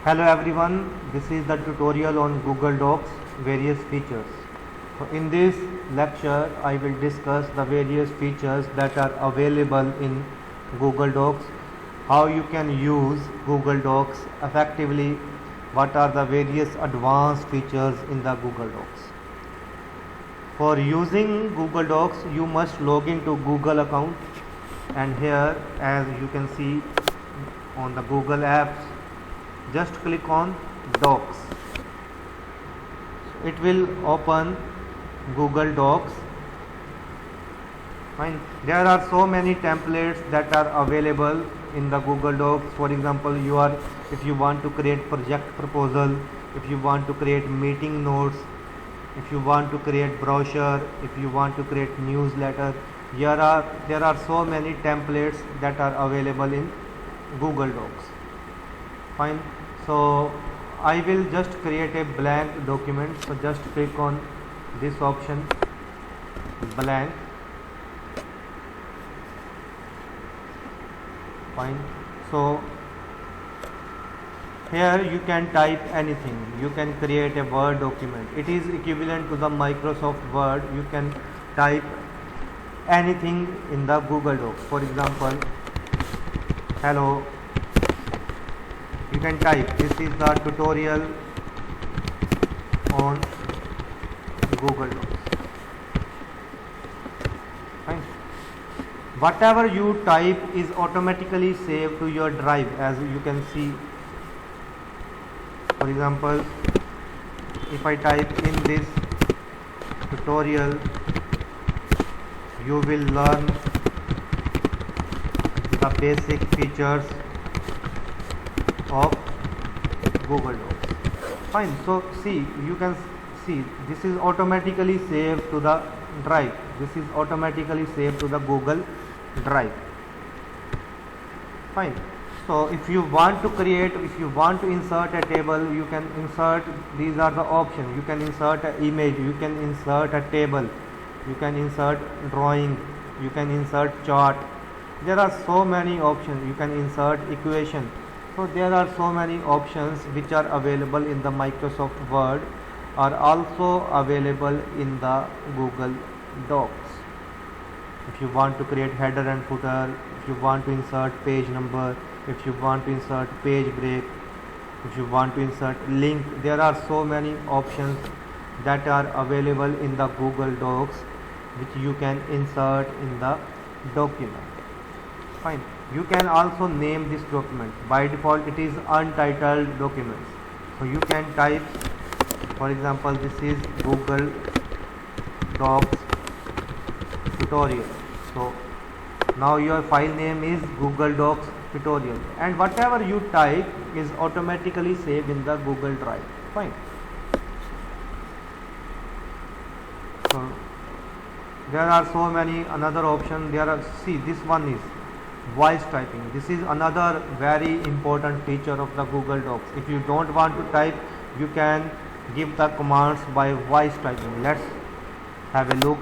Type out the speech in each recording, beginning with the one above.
Hello everyone, this is the tutorial on Google Docs various features. So in this lecture I will discuss the various features that are available in Google Docs, how you can use Google Docs effectively, what are the various advanced features in the Google Docs. For using Google Docs you must log into Google account, and here as you can see on the Google apps, just click on Docs. It will open Google Docs. Fine. There are so many templates that are available in the Google Docs. For example, if you want to create project proposal, if you want to create meeting notes, if you want to create brochure, if you want to create newsletter, there are so many templates that are available in Google Docs. Fine. So I will just create a blank document. So just click on this option, blank. Fine. So here you can type anything. You can create a Word document. It is equivalent to the Microsoft Word. You can type anything in the Google Docs. For example, hello. You can type, this is the tutorial on Google Docs. Fine. Whatever you type is automatically saved to your drive, as you can see. For example, if I type in this tutorial, you will learn the basic features of Google Docs. Fine. So see, you can see this is automatically saved to the drive. This is automatically saved to the Google Drive. Fine. So if you want to insert a table, you can insert. These are the options. You can insert an image. You can insert a table. You can insert drawing. You can insert chart. There are so many options. You can insert equation. So there are so many options which are available in the Microsoft Word, are also available in the Google Docs. If you want to create header and footer, if you want to insert page number, if you want to insert page break, if you want to insert link, there are so many options that are available in the Google Docs which you can insert in the document. Fine. You can also name this document. By default it is untitled documents. So you can type, for example, this is Google Docs tutorial. So now your file name is Google Docs tutorial, and whatever you type is automatically saved in the Google Drive. Fine. So there are so many another option. See, this one is voice typing. This is another very important feature of the Google Docs. If you don't want to type, you can give the commands by voice typing. Let's have a look.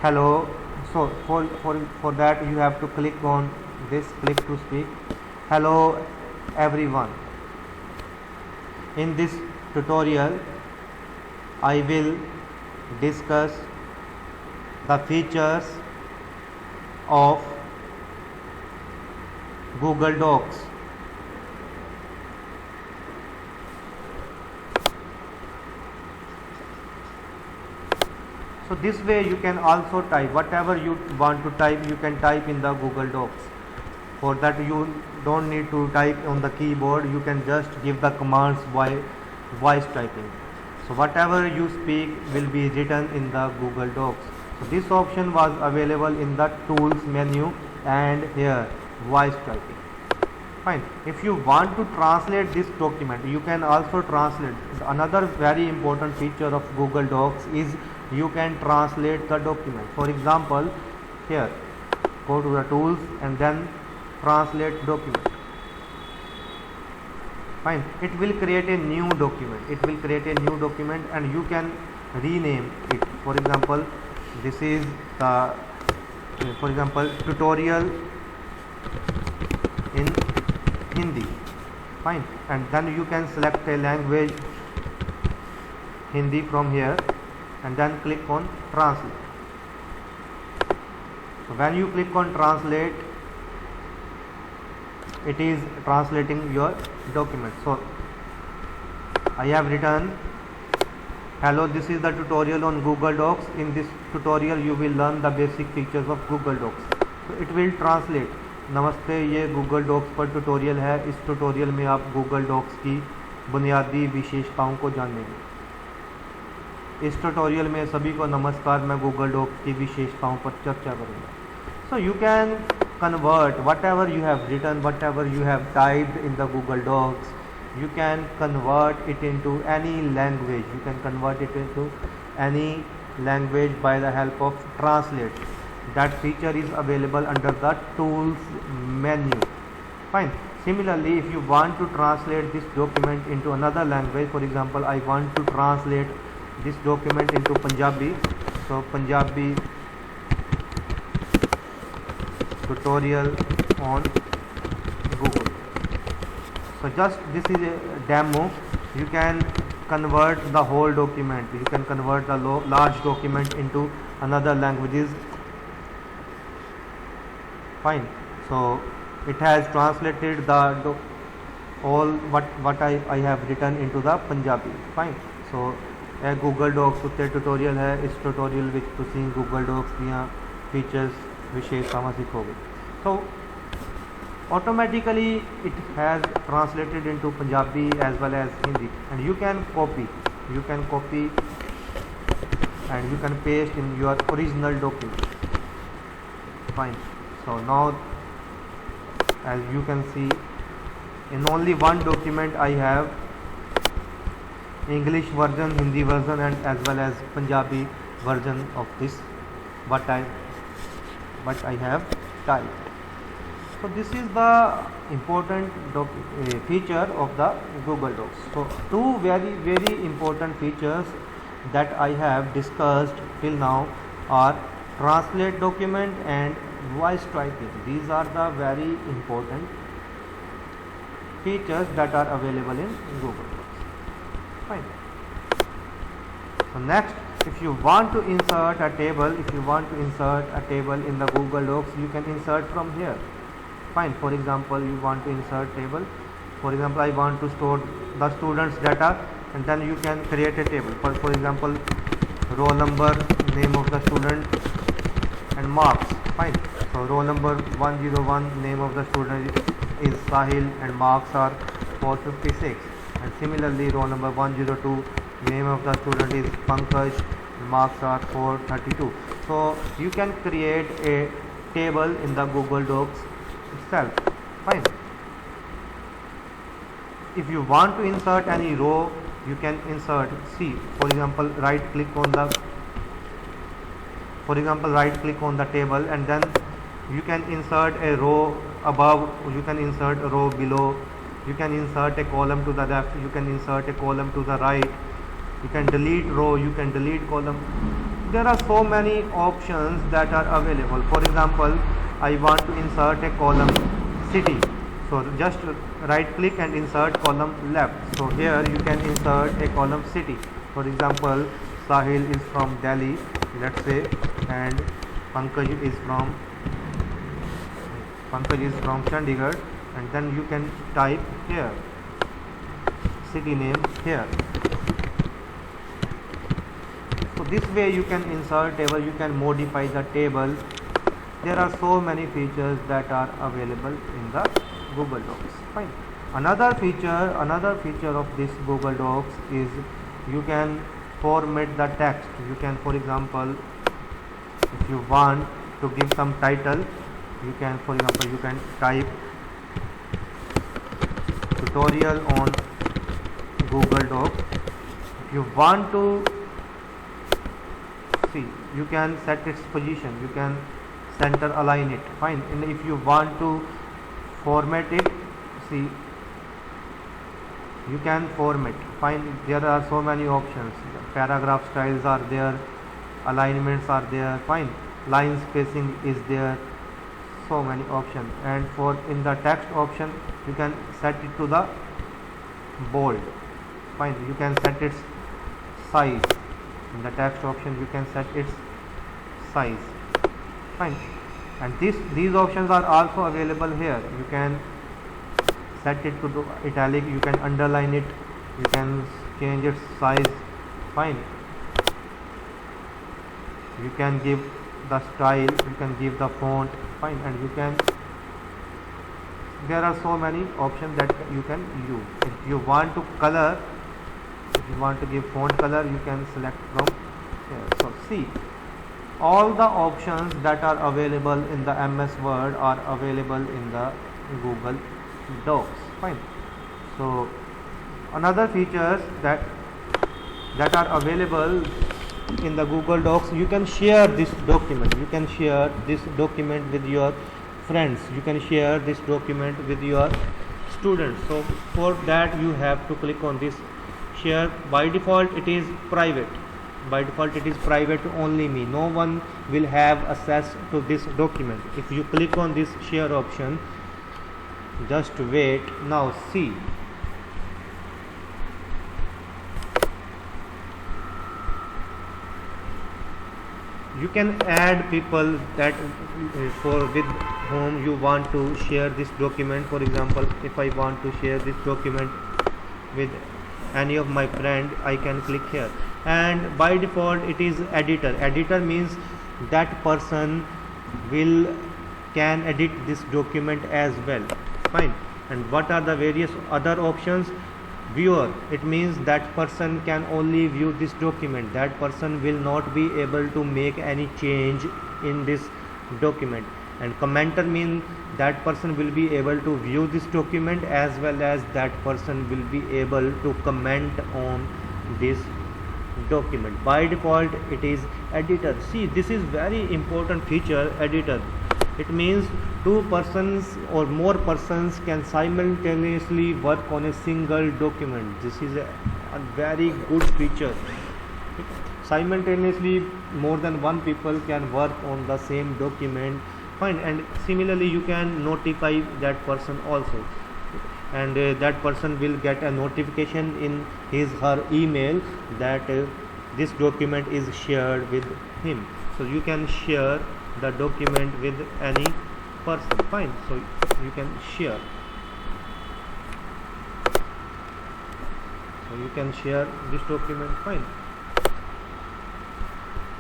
Hello. So for that you have to click on this, click to speak. Hello everyone. In this tutorial I will discuss the features of Google Docs. So this way you can also type whatever you want to type. You can type in the Google Docs. For that you don't need to type on the keyboard. You can just give the commands by voice typing. So whatever you speak will be written in the Google Docs. So this option was available in the tools menu and here voice typing. Fine. If you want to translate this document, you can also translate. Another very important feature of Google Docs is you can translate the document. For example, here go to the tools and then translate document. Fine. It will create a new document. It will create a new document and you can rename it. For example, this is the tutorial in Hindi. fine, and then you can select a language Hindi from here and then click on translate. So when you click on translate, it is translating your document. So I have written, hello, this is the tutorial on Google Docs. In this tutorial you will learn the basic features of Google Docs. So it will translate, नमस्ते, ये Google Docs पर tutorial है। इस tutorial में आप Google Docs की बुनियादी विशेषताओं को जानेंगे। इस ट्यूटोरियल में सभी को नमस्कार, मैं Google Docs की विशेषताओं पर चर्चा करूँगा। So you can convert whatever you have written, whatever you have typed in the Google Docs, you can convert it into any language. You can convert it into any language by the help of translate. That feature is available under the tools menu. Fine. Similarly, if you want to translate this document into another language, for example, I want to translate this document into Punjabi. So Punjabi tutorial on Google. So just this is a demo. You can convert the whole document. You can convert the large document into another languages. Fine. So it has translated the all what I have written into the Punjabi. Fine. So ਇਹ Google Docs ਉੱਤੇ tutorial है। इस tutorial ਵਿੱਚ ਤੁਸੀਂ Google Docs ਦੀਆਂ features विशेषतावां सीखोगे। So automatically it has translated into Punjabi as well as Hindi, and you can copy and you can paste in your original document. Fine. So now as you can see, in only one document I have English version, Hindi version, and as well as Punjabi version of this what I have typed. So this is the important feature of the Google Docs. So two very important features that I have discussed till now are translate document and voice typing. These are the very important features that are available in Google Docs. Fine. So next, if you want to insert a table, in the Google Docs, you can insert from here. Fine. For example, you want to insert table. For example, I want to store the students data, and then you can create a table. For example, roll number, name of the student, and marks. Fine. So roll number 101, name of the student is Sahil, and marks are 456. And similarly, roll number 102, name of the student is Pankaj, marks are 432. So you can create a table in the Google Docs itself. Fine. If you want to insert any row, you can insert. See, for example, right click on the table, and then you can insert a row above, you can insert a row below, you can insert a column to the left, you can insert a column to the right, you can delete row, you can delete column. There are so many options that are available. For example, I want to insert a column city, so just right click and insert column left. So here you can insert a column city. For example, Sahil is from Delhi, let's say, and Pankaj is from Chandigarh, and then you can type here city name here. So this way you can insert table, you can modify the table. There are so many features that are available in the Google Docs. Fine. Another feature of this Google Docs is you can format the text. You can, for example, if you want to give some title, you can, for example, you can type tutorial on Google Docs. If you want to see, you can set its position, you can center align it. Fine. And if you want to format it, see, you can format. Fine. There are so many options. Paragraph styles are there, alignments are there. Fine. Line spacing is there. So many options. And for in the text option, you can set it to the bold. Fine, you can set its size. In the text option you can set its size. Fine, and these options are also available here. You can set it to the italic, you can underline it, you can change its size. Fine, you can give the style, you can give the font. Fine, and you can, there are so many options that you can use. If you want to color, if you want to give font color, you can select from here. So see, all the options that are available in the MS Word are available in the Google Docs. Fine, so another features that are available in the Google Docs, you can share this document, you can share this document with your friends, you can share this document with your students. So for that you have to click on this share. By default it is private, by default it is private to only me, no one will have access to this document. If you click on this share option, just wait, now see, you can add people that for with whom you want to share this document. For example, if I want to share this document with any of my friend, I can click here, and by default it is editor. Editor means that person can edit this document as well. Fine, and what are the various other options? Viewer, it means that person can only view this document, that person will not be able to make any change in this document. And commenter means that person will be able to view this document as well as that person will be able to comment on this document. By default it is editor. See, this is very important feature, editor. It means two persons or more persons can simultaneously work on a single document. This is a very good feature. Simultaneously more than one people can work on the same document. Fine, and similarly you can notify that person also, and that person will get a notification in her email that this document is shared with him. So you can share the document with any person. Fine, so you can share, so you can share this document. Fine,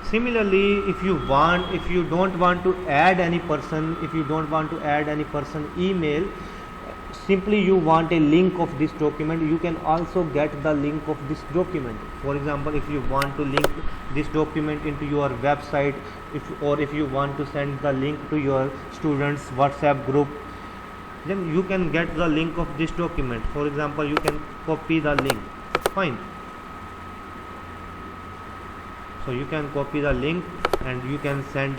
similarly if you don't want to add any person, if you don't want to add any person email, simply you want a link of this document, you can also get the link of this document. For example, if you want to link this document into your website, if you want to send the link to your students WhatsApp group, then you can get the link of this document. For example, you can copy the link. Fine, so you can copy the link and you can send